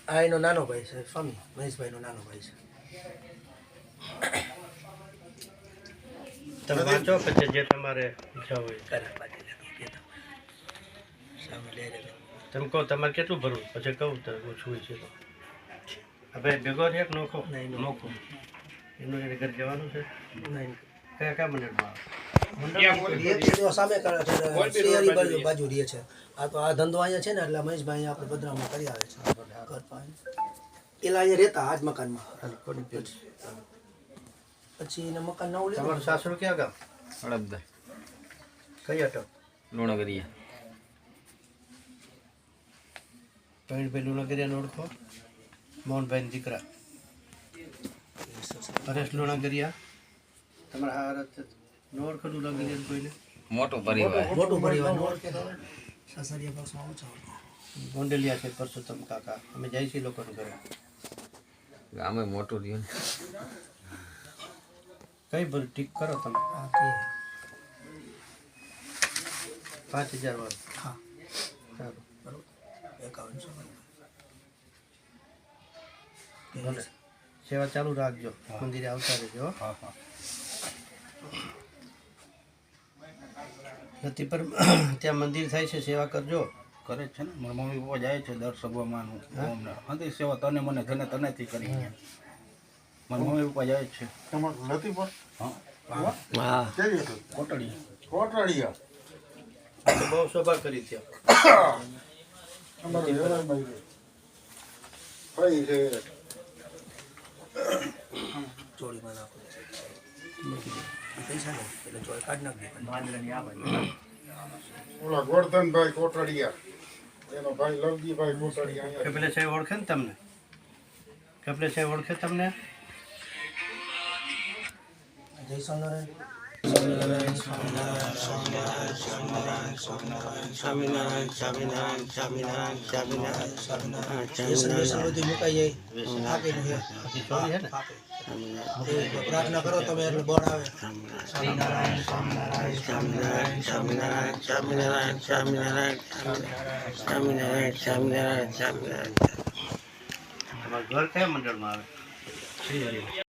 આ એનો નાનો ભાઈ છે, સ્વામી મહેશભાઈનો નાનો ભાઈ છે. તમે વાંચો પછી જે તમારે ઈચ્છા હોય તમે કહો તમારે કેટલું ભરવું પછી કહું તો ઓછું છે તો હવે ભેગો છે એક નોખો નોખો એનું એને ઘર જવાનું છે કયા કયા મંડળમાં સામે બાજુ રહે છે. આ તો આ ધંધો અહીંયા છે ને એટલે મહેશભાઈ આપણે ભદ્રામાં કરી આવે છે ઘર પાસે. પેલા અહીંયા રહેતા આજ મકાનમાં, પછી એના મકાન નવું લીધું. તમારું સાસરું ક્યાં ગામ? હળદા કઈ અટક? લુણગરિયા. પ્રવીણભાઈ લુણાગરિયાને ઓળખો? મોહનભાઈ દીકરા હરેશ લુણાગરિયા. તમારા હારત ન ઓળખો લુણાગરિયા કોઈને? મોટું પરિવાર. મોટું પરિવાર સાસરિયા પક્ષમાં ઓછા ગોંડલિયા છે પરસોત્તમ કાકા. અમે જાય છીએ લોકોને ઘરે. ગામે મોટું રહ્યું ને. કઈ બધું ઠીક કરો તમે. 5000 વાળું. હા સારું બરોબર 5100. ભલે સેવા ચાલુ રાખજો. મંદિરે આવતા રહેજો. નથી પર ત્યાં મંદિર થાય છે, સેવા કરજો. કરે છે ને મારા મમ્મી પપ્પા જાય છે દર સગવામાં હતી સેવા તને મને તને તનેથી કરી મારા મમ્મી પપ્પા જાય છે. તમારું નથી પણ હા કેવી હતું? કોટડી કોટડીયા બહુ શોભા કરી ત્યાં. અમારે હેરાનભાઈ ભાઈ છે ચોરીમાં નાખો પૈસા નહીં એટલે ચોરી કાઢ નાખી. ઓલા ગોરધનભાઈ કોટડીયા એનો ભાઈ લવજીભાઈ કોટડીયા કપિલે સાહેબ ઓળખે ને તમને? કપિલે સાહેબ ઓળખે તમને? જય સ્વામિનારાયણ. બધું મુકાઈ જાય. પ્રાર્થના કરો તમે એટલે બોર્ડ આવે. તમારું ઘર કયા મંડળમાં આવે?